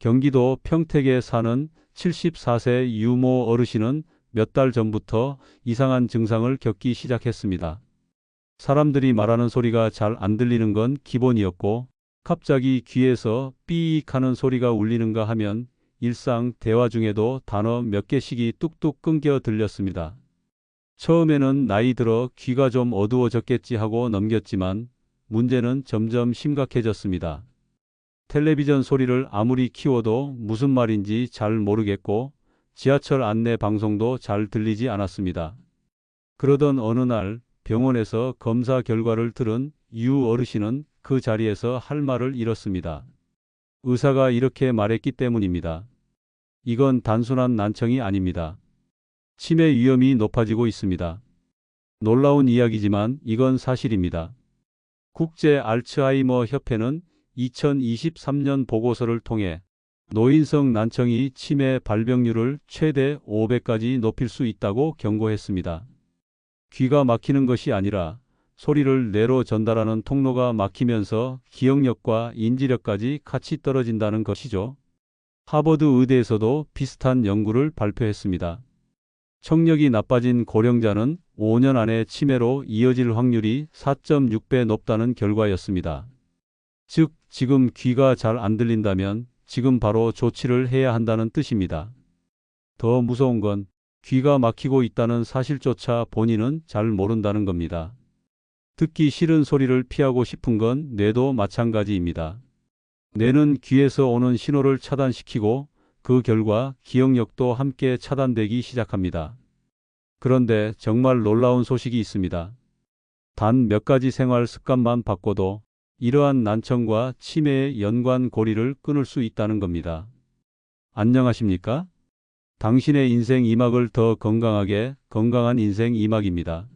경기도 평택에 사는 74세 유모 어르신은 몇 달 전부터 이상한 증상을 겪기 시작했습니다. 사람들이 말하는 소리가 잘 안 들리는 건 기본이었고, 갑자기 귀에서 삐익 하는 소리가 울리는가 하면 일상 대화 중에도 단어 몇 개씩이 뚝뚝 끊겨 들렸습니다. 처음에는 나이 들어 귀가 좀 어두워졌겠지 하고 넘겼지만 문제는 점점 심각해졌습니다. 텔레비전 소리를 아무리 키워도 무슨 말인지 잘 모르겠고 지하철 안내 방송도 잘 들리지 않았습니다. 그러던 어느 날 병원에서 검사 결과를 들은 유 어르신은 그 자리에서 할 말을 잃었습니다. 의사가 이렇게 말했기 때문입니다. 이건 단순한 난청이 아닙니다. 치매 위험이 높아지고 있습니다. 놀라운 이야기지만 이건 사실입니다. 국제 알츠하이머 협회는 2023년 보고서를 통해 노인성 난청이 치매 발병률을 최대 5배까지 높일 수 있다고 경고했습니다. 귀가 막히는 것이 아니라 소리를 뇌로 전달하는 통로가 막히면서 기억력과 인지력까지 같이 떨어진다는 것이죠. 하버드 의대에서도 비슷한 연구를 발표했습니다. 청력이 나빠진 고령자는 5년 안에 치매로 이어질 확률이 4.6배 높다는 결과였습니다. 즉, 지금 귀가 잘 안 들린다면 지금 바로 조치를 해야 한다는 뜻입니다. 더 무서운 건 귀가 막히고 있다는 사실조차 본인은 잘 모른다는 겁니다. 듣기 싫은 소리를 피하고 싶은 건 뇌도 마찬가지입니다. 뇌는 귀에서 오는 신호를 차단시키고 그 결과 기억력도 함께 차단되기 시작합니다. 그런데 정말 놀라운 소식이 있습니다. 단 몇 가지 생활 습관만 바꿔도 이러한 난청과 치매의 연관 고리를 끊을 수 있다는 겁니다. 안녕하십니까? 당신의 인생 2막을 더 건강하게 건강한 인생 2막입니다.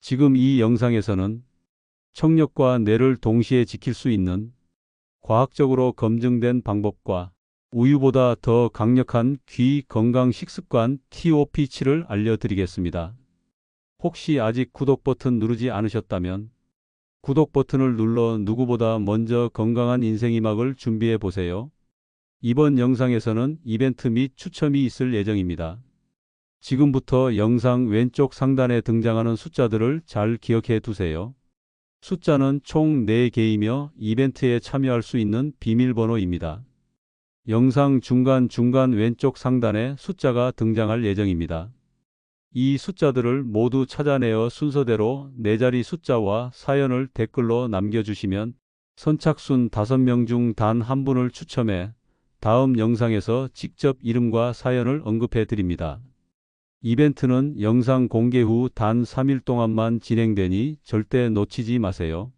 지금 이 영상에서는 청력과 뇌를 동시에 지킬 수 있는 과학적으로 검증된 방법과 우유보다 더 강력한 귀 건강 식습관 TOP7를 알려드리겠습니다. 혹시 아직 구독 버튼 누르지 않으셨다면 구독 버튼을 눌러 누구보다 먼저 건강한 인생 2막을 준비해 보세요. 이번 영상에서는 이벤트 및 추첨이 있을 예정입니다. 지금부터 영상 왼쪽 상단에 등장하는 숫자들을 잘 기억해 두세요. 숫자는 총 4개이며 이벤트에 참여할 수 있는 비밀번호입니다. 영상 중간 왼쪽 상단에 숫자가 등장할 예정입니다. 이 숫자들을 모두 찾아내어 순서대로 4자리 숫자와 사연을 댓글로 남겨주시면 선착순 5명 중 단 한 분을 추첨해 다음 영상에서 직접 이름과 사연을 언급해 드립니다. 이벤트는 영상 공개 후 단 3일 동안만 진행되니 절대 놓치지 마세요.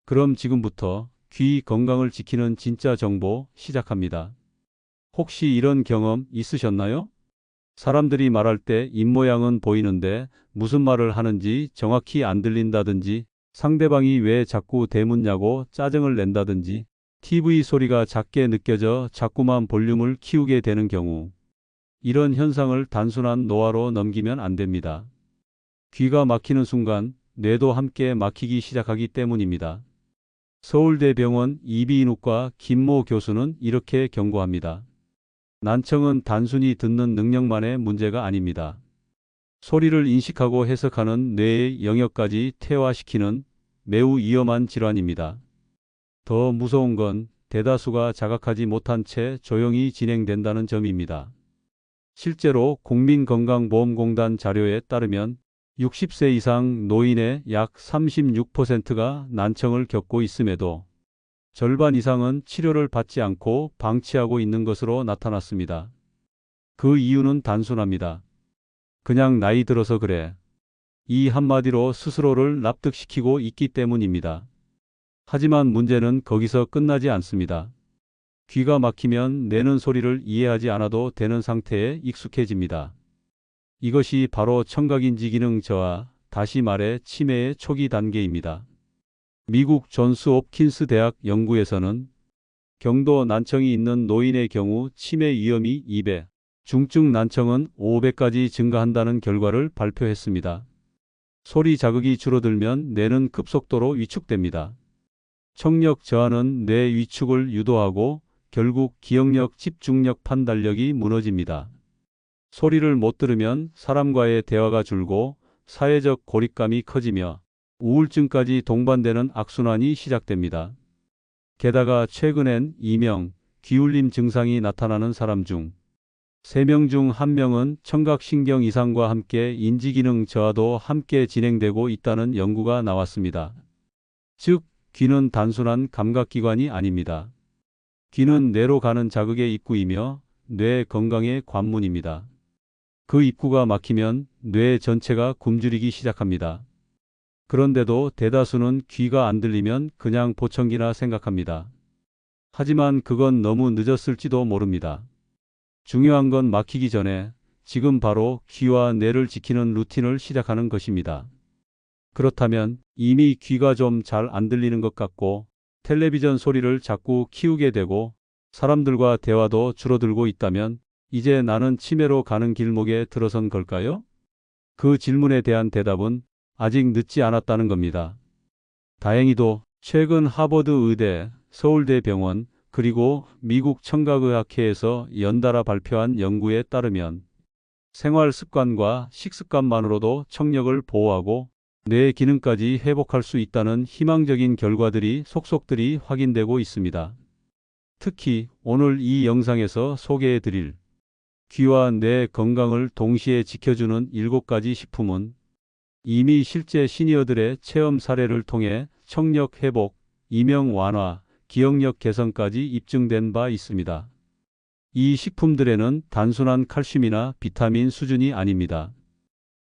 그럼 지금부터 귀 건강을 지키는 진짜 정보 시작합니다. 혹시 이런 경험 있으셨나요? 사람들이 말할 때 입모양은 보이는데 무슨 말을 하는지 정확히 안 들린다든지 상대방이 왜 자꾸 대묻냐고 짜증을 낸다든지 TV 소리가 작게 느껴져 자꾸만 볼륨을 키우게 되는 경우, 이런 현상을 단순한 노화로 넘기면 안 됩니다. 귀가 막히는 순간 뇌도 함께 막히기 시작하기 때문입니다. 서울대병원 이비인후과 김모 교수는 이렇게 경고합니다. 난청은 단순히 듣는 능력만의 문제가 아닙니다. 소리를 인식하고 해석하는 뇌의 영역까지 퇴화시키는 매우 위험한 질환입니다. 더 무서운 건 대다수가 자각하지 못한 채 조용히 진행된다는 점입니다. 실제로 국민건강보험공단 자료에 따르면 60세 이상 노인의 약 36%가 난청을 겪고 있음에도 절반 이상은 치료를 받지 않고 방치하고 있는 것으로 나타났습니다. 그 이유는 단순합니다. 그냥 나이 들어서 그래. 이 한마디로 스스로를 납득시키고 있기 때문입니다. 하지만 문제는 거기서 끝나지 않습니다. 귀가 막히면 뇌는 소리를 이해하지 않아도 되는 상태에 익숙해집니다. 이것이 바로 청각인지 기능 저하, 다시 말해 치매의 초기 단계입니다. 미국 존스 홉킨스 대학 연구에서는 경도 난청이 있는 노인의 경우 치매 위험이 2배, 중증 난청은 5배까지 증가한다는 결과를 발표했습니다. 소리 자극이 줄어들면 뇌는 급속도로 위축됩니다. 청력 저하는 뇌 위축을 유도하고 결국 기억력, 집중력, 판단력이 무너집니다. 소리를 못 들으면 사람과의 대화가 줄고 사회적 고립감이 커지며 우울증까지 동반되는 악순환이 시작됩니다. 게다가 최근엔 이명, 기울림 증상이 나타나는 사람 중 3명 중 1명은 청각신경 이상과 함께 인지기능 저하도 함께 진행되고 있다는 연구가 나왔습니다. 즉, 귀는 단순한 감각기관이 아닙니다. 귀는 뇌로 가는 자극의 입구이며 뇌 건강의 관문입니다. 그 입구가 막히면 뇌 전체가 굶주리기 시작합니다. 그런데도 대다수는 귀가 안 들리면 그냥 보청기나 생각합니다. 하지만 그건 너무 늦었을지도 모릅니다. 중요한 건 막히기 전에 지금 바로 귀와 뇌를 지키는 루틴을 시작하는 것입니다. 그렇다면 이미 귀가 좀 잘 안 들리는 것 같고 텔레비전 소리를 자꾸 키우게 되고 사람들과 대화도 줄어들고 있다면 이제 나는 치매로 가는 길목에 들어선 걸까요? 그 질문에 대한 대답은 아직 늦지 않았다는 겁니다. 다행히도 최근 하버드 의대, 서울대 병원, 그리고 미국 청각의학회에서 연달아 발표한 연구에 따르면 생활 습관과 식습관만으로도 청력을 보호하고 뇌 기능까지 회복할 수 있다는 희망적인 결과들이 속속들이 확인되고 있습니다. 특히 오늘 이 영상에서 소개해 드릴 귀와 뇌 건강을 동시에 지켜주는 7가지 식품은 이미 실제 시니어들의 체험 사례를 통해 청력 회복, 이명 완화, 기억력 개선까지 입증된 바 있습니다. 이 식품들에는 단순한 칼슘이나 비타민 수준이 아닙니다.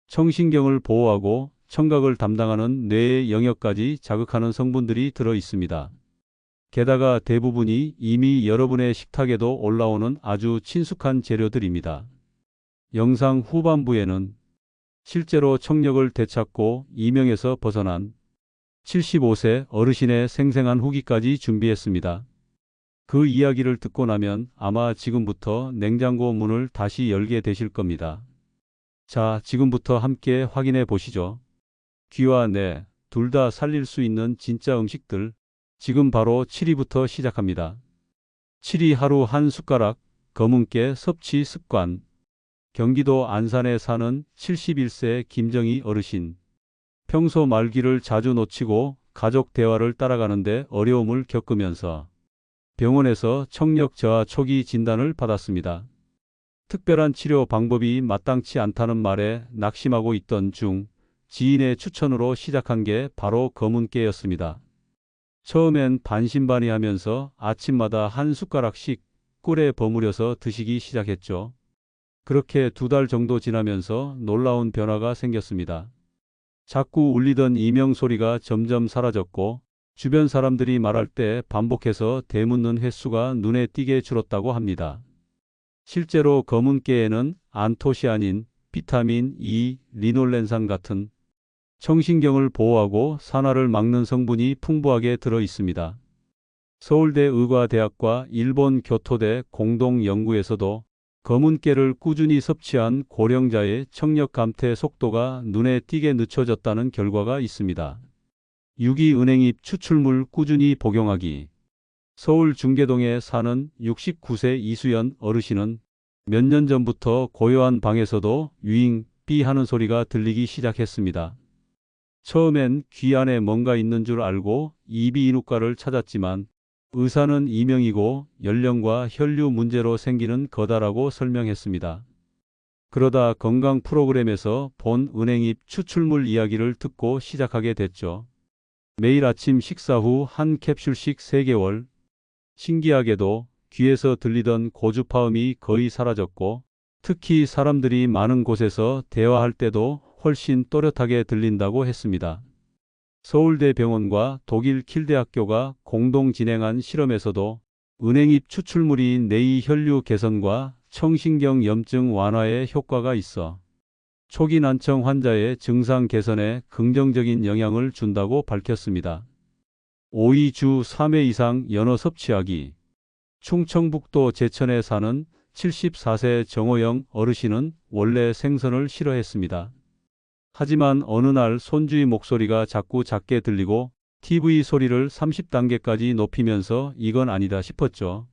청신경을 보호하고 청각을 담당하는 뇌의 영역까지 자극하는 성분들이 들어 있습니다. 게다가 대부분이 이미 여러분의 식탁에도 올라오는 아주 친숙한 재료들입니다. 영상 후반부에는 실제로 청력을 되찾고 이명에서 벗어난 75세 어르신의 생생한 후기까지 준비했습니다. 그 이야기를 듣고 나면 아마 지금부터 냉장고 문을 다시 열게 되실 겁니다. 자, 지금부터 함께 확인해 보시죠. 귀와 뇌, 둘 다 살릴 수 있는 진짜 음식들. 지금 바로 7위부터 시작합니다. 7위 하루 한 숟가락, 검은깨 섭취 습관. 경기도 안산에 사는 71세 김정희 어르신. 평소 말귀를 자주 놓치고 가족 대화를 따라가는데 어려움을 겪으면서 병원에서 청력 저하 초기 진단을 받았습니다. 특별한 치료 방법이 마땅치 않다는 말에 낙심하고 있던 중 지인의 추천으로 시작한 게 바로 검은깨였습니다. 처음엔 반신반의하면서 아침마다 한 숟가락씩 꿀에 버무려서 드시기 시작했죠. 그렇게 2달 정도 지나면서 놀라운 변화가 생겼습니다. 자꾸 울리던 이명 소리가 점점 사라졌고 주변 사람들이 말할 때 반복해서 되묻는 횟수가 눈에 띄게 줄었다고 합니다. 실제로 검은깨에는 안토시아닌, 비타민 E, 리놀렌산 같은 청신경을 보호하고 산화를 막는 성분이 풍부하게 들어 있습니다. 서울대 의과대학과 일본 교토대 공동 연구에서도 검은깨를 꾸준히 섭취한 고령자의 청력 감퇴 속도가 눈에 띄게 늦춰졌다는 결과가 있습니다. 유기은행잎 추출물 꾸준히 복용하기. 서울 중계동에 사는 69세 이수연 어르신은 몇 년 전부터 고요한 방에서도 윙, 삐 하는 소리가 들리기 시작했습니다. 처음엔 귀 안에 뭔가 있는 줄 알고 이비인후과를 찾았지만 의사는 이명이고 연령과 혈류 문제로 생기는 거다라고 설명했습니다. 그러다 건강 프로그램에서 본 은행잎 추출물 이야기를 듣고 시작하게 됐죠. 매일 아침 식사 후 한 캡슐씩 3개월. 신기하게도 귀에서 들리던 고주파음이 거의 사라졌고 특히 사람들이 많은 곳에서 대화할 때도 훨씬 또렷하게 들린다고 했습니다. 서울대병원과 독일 킬대학교가 공동 진행한 실험에서도 은행잎 추출물이 뇌의 혈류 개선과 청신경 염증 완화에 효과가 있어 초기 난청 환자의 증상 개선에 긍정적인 영향을 준다고 밝혔습니다. 5위 주 3회 이상 연어 섭취하기. 충청북도 제천에 사는 74세 정호영 어르신은 원래 생선을 싫어했습니다. 하지만 어느 날 손주의 목소리가 자꾸 작게 들리고 TV 소리를 30단계까지 높이면서 이건 아니다 싶었죠.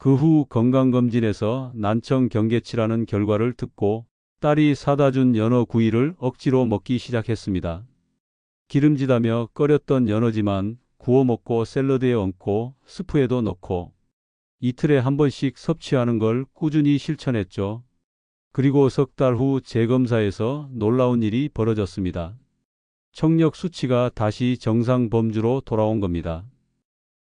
그 후 건강검진에서 난청 경계치라는 결과를 듣고 딸이 사다 준 연어 구이를 억지로 먹기 시작했습니다. 기름지다며 끓였던 연어지만 구워 먹고 샐러드에 얹고 스프에도 넣고 이틀에 한 번씩 섭취하는 걸 꾸준히 실천했죠. 그리고 석 달 후 재검사에서 놀라운 일이 벌어졌습니다. 청력 수치가 다시 정상 범주로 돌아온 겁니다.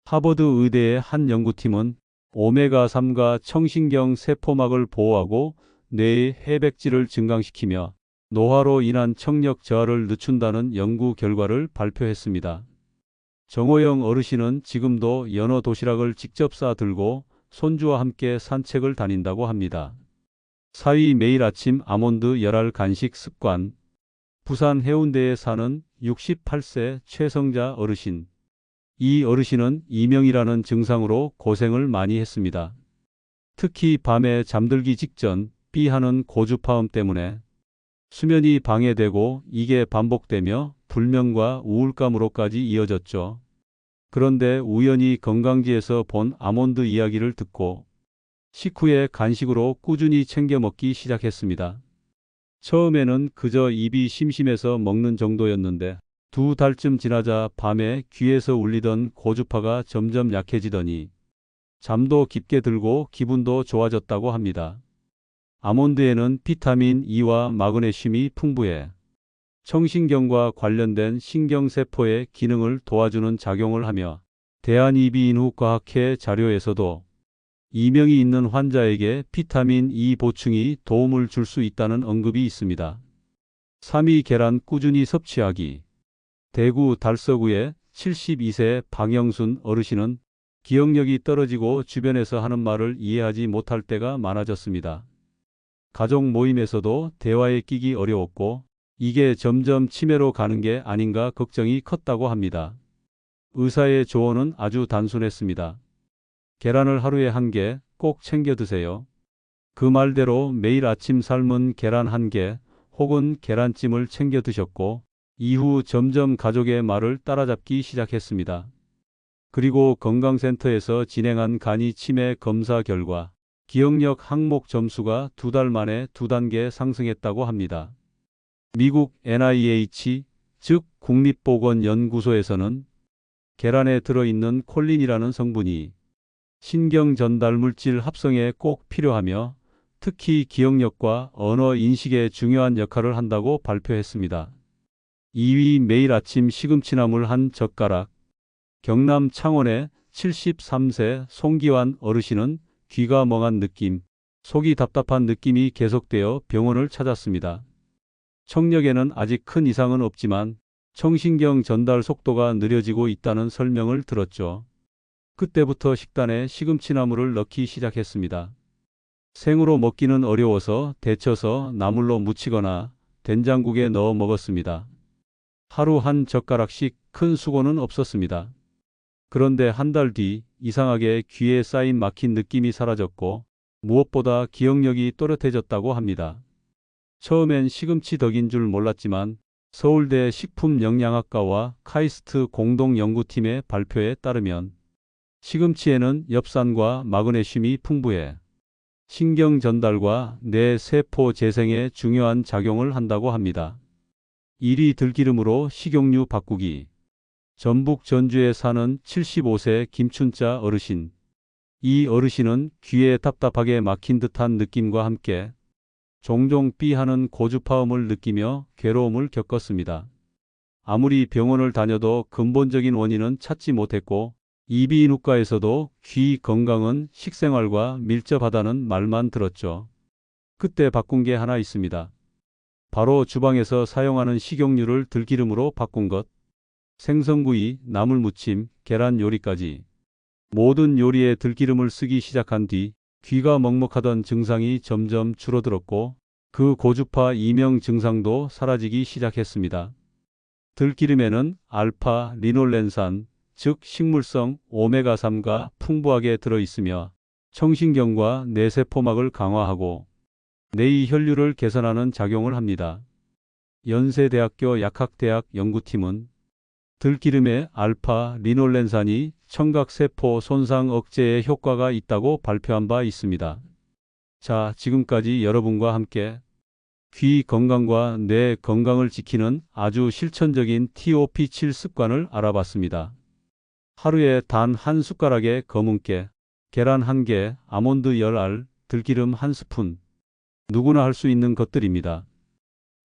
하버드 의대의 한 연구팀은 오메가3가 청신경 세포막을 보호하고 뇌의 해백질을 증강시키며 노화로 인한 청력 저하를 늦춘다는 연구 결과를 발표했습니다. 정호영 어르신은 지금도 연어 도시락을 직접 싸들고 손주와 함께 산책을 다닌다고 합니다. 4위 매일 아침 아몬드 열알 간식 습관. 부산 해운대에 사는 68세 최성자 어르신. 이 어르신은 이명이라는 증상으로 고생을 많이 했습니다. 특히 밤에 잠들기 직전 삐하는 고주파음 때문에 수면이 방해되고 이게 반복되며 불면과 우울감으로까지 이어졌죠. 그런데 우연히 건강지에서 본 아몬드 이야기를 듣고 식후에 간식으로 꾸준히 챙겨 먹기 시작했습니다. 처음에는 그저 입이 심심해서 먹는 정도였는데 2달쯤 지나자 밤에 귀에서 울리던 고주파가 점점 약해지더니 잠도 깊게 들고 기분도 좋아졌다고 합니다. 아몬드에는 비타민 E와 마그네슘이 풍부해 청신경과 관련된 신경세포의 기능을 도와주는 작용을 하며 대한이비인후과학회 자료에서도 이명이 있는 환자에게 비타민 E 보충이 도움을 줄 수 있다는 언급이 있습니다. 3위 계란 꾸준히 섭취하기. 대구 달서구의 72세 방영순 어르신은 기억력이 떨어지고 주변에서 하는 말을 이해하지 못할 때가 많아졌습니다. 가족 모임에서도 대화에 끼기 어려웠고 이게 점점 치매로 가는 게 아닌가 걱정이 컸다고 합니다. 의사의 조언은 아주 단순했습니다. 계란을 하루에 1개 꼭 챙겨 드세요. 그 말대로 매일 아침 삶은 계란 1개 혹은 계란찜을 챙겨 드셨고 이후 점점 가족의 말을 따라잡기 시작했습니다. 그리고 건강센터에서 진행한 간이 치매 검사 결과 기억력 항목 점수가 2달 만에 2단계 상승했다고 합니다. 미국 NIH, 즉 국립보건연구소에서는 계란에 들어있는 콜린이라는 성분이 신경전달물질 합성에 꼭 필요하며 특히 기억력과 언어 인식에 중요한 역할을 한다고 발표했습니다. 2위 매일 아침 시금치나물 1젓가락. 경남 창원의 73세 송기환 어르신은 귀가 멍한 느낌, 속이 답답한 느낌이 계속되어 병원을 찾았습니다. 청력에는 아직 큰 이상은 없지만 청신경 전달 속도가 느려지고 있다는 설명을 들었죠. 그때부터 식단에 시금치나물을 넣기 시작했습니다. 생으로 먹기는 어려워서 데쳐서 나물로 무치거나 된장국에 넣어 먹었습니다. 하루 1젓가락씩 큰 수고는 없었습니다. 그런데 1달 뒤 이상하게 귀에 쌓인 막힌 느낌이 사라졌고 무엇보다 기억력이 또렷해졌다고 합니다. 처음엔 시금치 덕인 줄 몰랐지만 서울대 식품영양학과와 카이스트 공동연구팀의 발표에 따르면 시금치에는 엽산과 마그네슘이 풍부해 신경 전달과 뇌 세포 재생에 중요한 작용을 한다고 합니다. 1위 들기름으로 식용유 바꾸기. 전북 전주에 사는 75세 김춘자 어르신. 이 어르신은 귀에 답답하게 막힌 듯한 느낌과 함께 종종 삐하는 고주파음을 느끼며 괴로움을 겪었습니다. 아무리 병원을 다녀도 근본적인 원인은 찾지 못했고 이비인후과에서도 귀 건강은 식생활과 밀접하다는 말만 들었죠. 그때 바꾼 게 하나 있습니다. 바로 주방에서 사용하는 식용유를 들기름으로 바꾼 것. 생선구이, 나물무침, 계란 요리까지 모든 요리에 들기름을 쓰기 시작한 뒤 귀가 먹먹하던 증상이 점점 줄어들었고 그 고주파 이명 증상도 사라지기 시작했습니다. 들기름에는 알파 리놀렌산, 즉 식물성 오메가3가 풍부하게 들어있으며 청신경과 뇌세포막을 강화하고 뇌의 혈류를 개선하는 작용을 합니다. 연세대학교 약학대학 연구팀은 들기름의 알파 리놀렌산이 청각세포 손상 억제에 효과가 있다고 발표한 바 있습니다. 자, 지금까지 여러분과 함께 귀 건강과 뇌 건강을 지키는 아주 실천적인 TOP7 습관을 알아봤습니다. 하루에 단 한 숟가락의 검은깨, 계란 1개, 아몬드 10알, 들기름 1스푼. 누구나 할 수 있는 것들입니다.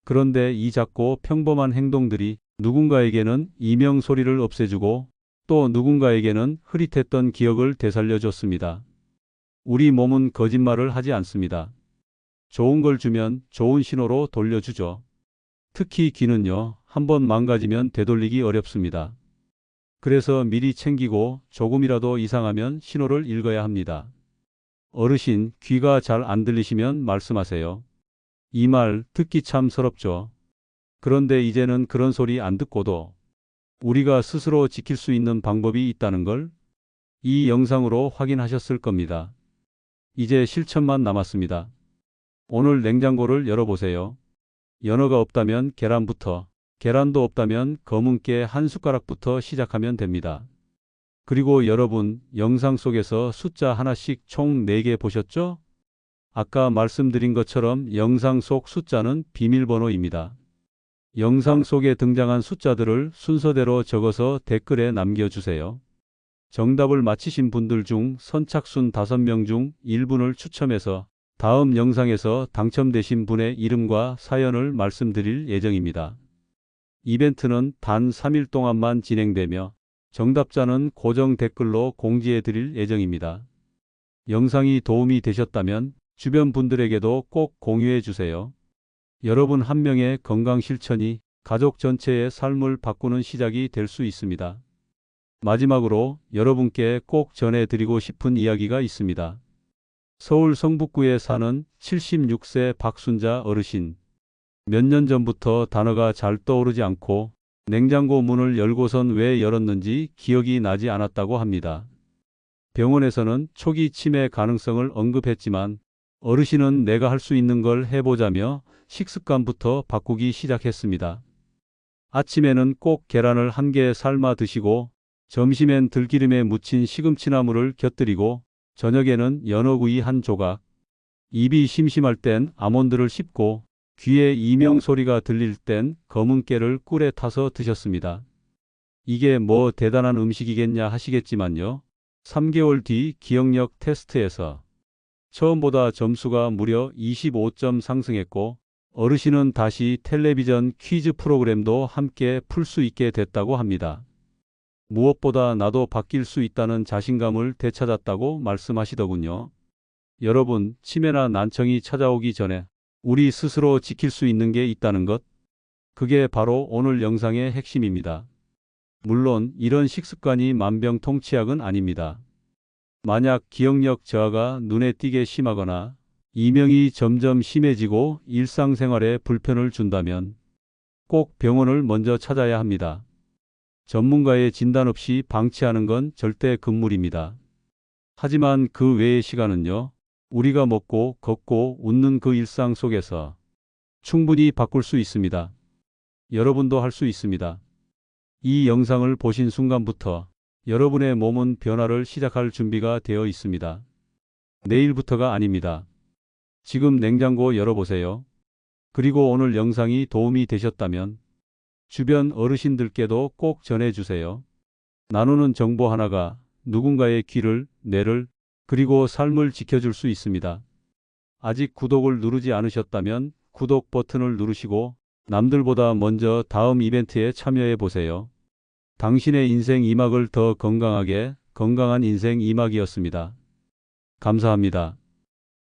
그런데 이 작고 평범한 행동들이 누군가에게는 이명 소리를 없애주고 또 누군가에게는 흐릿했던 기억을 되살려줬습니다. 우리 몸은 거짓말을 하지 않습니다. 좋은 걸 주면 좋은 신호로 돌려주죠. 특히 귀는요, 한번 망가지면 되돌리기 어렵습니다. 그래서 미리 챙기고 조금이라도 이상하면 신호를 읽어야 합니다. 어르신, 귀가 잘 안 들리시면 말씀하세요. 이 말 듣기 참 서럽죠. 그런데 이제는 그런 소리 안 듣고도 우리가 스스로 지킬 수 있는 방법이 있다는 걸 이 영상으로 확인하셨을 겁니다. 이제 실천만 남았습니다. 오늘 냉장고를 열어보세요. 연어가 없다면 계란부터, 계란도 없다면 검은깨 한 숟가락부터 시작하면 됩니다. 그리고 여러분, 영상 속에서 숫자 하나씩 총 4개 보셨죠? 아까 말씀드린 것처럼 영상 속 숫자는 비밀번호입니다. 영상 속에 등장한 숫자들을 순서대로 적어서 댓글에 남겨주세요. 정답을 맞히신 분들 중 선착순 5명 중 1분을 추첨해서 다음 영상에서 당첨되신 분의 이름과 사연을 말씀드릴 예정입니다. 이벤트는 단 3일 동안만 진행되며 정답자는 고정 댓글로 공지해 드릴 예정입니다. 영상이 도움이 되셨다면 주변 분들에게도 꼭 공유해 주세요. 여러분 한 명의 건강 실천이 가족 전체의 삶을 바꾸는 시작이 될 수 있습니다. 마지막으로 여러분께 꼭 전해드리고 싶은 이야기가 있습니다. 서울 성북구에 사는 76세 박순자 어르신. 몇 년 전부터 단어가 잘 떠오르지 않고 냉장고 문을 열고선 왜 열었는지 기억이 나지 않았다고 합니다. 병원에서는 초기 치매 가능성을 언급했지만 어르신은 내가 할 수 있는 걸 해보자며 식습관부터 바꾸기 시작했습니다. 아침에는 꼭 계란을 1개 삶아 드시고 점심엔 들기름에 묻힌 시금치나물을 곁들이고 저녁에는 연어구이 1조각, 입이 심심할 땐 아몬드를 씹고 귀에 이명 소리가 들릴 땐 검은깨를 꿀에 타서 드셨습니다. 이게 뭐 대단한 음식이겠냐 하시겠지만요. 3개월 뒤 기억력 테스트에서 처음보다 점수가 무려 25점 상승했고 어르신은 다시 텔레비전 퀴즈 프로그램도 함께 풀 수 있게 됐다고 합니다. 무엇보다 나도 바뀔 수 있다는 자신감을 되찾았다고 말씀하시더군요. 여러분, 치매나 난청이 찾아오기 전에 우리 스스로 지킬 수 있는 게 있다는 것, 그게 바로 오늘 영상의 핵심입니다. 물론 이런 식습관이 만병통치약은 아닙니다. 만약 기억력 저하가 눈에 띄게 심하거나 이명이 점점 심해지고 일상생활에 불편을 준다면 꼭 병원을 먼저 찾아야 합니다. 전문가의 진단 없이 방치하는 건 절대 금물입니다. 하지만 그 외의 시간은요, 우리가 먹고 걷고 웃는 그 일상 속에서 충분히 바꿀 수 있습니다. 여러분도 할 수 있습니다. 이 영상을 보신 순간부터 여러분의 몸은 변화를 시작할 준비가 되어 있습니다. 내일부터가 아닙니다. 지금 냉장고 열어보세요. 그리고 오늘 영상이 도움이 되셨다면 주변 어르신들께도 꼭 전해주세요. 나누는 정보 하나가 누군가의 귀를, 뇌를, 그리고 삶을 지켜줄 수 있습니다. 아직 구독을 누르지 않으셨다면 구독 버튼을 누르시고 남들보다 먼저 다음 이벤트에 참여해 보세요. 당신의 인생 2막을 더 건강하게, 건강한 인생 2막이었습니다. 감사합니다.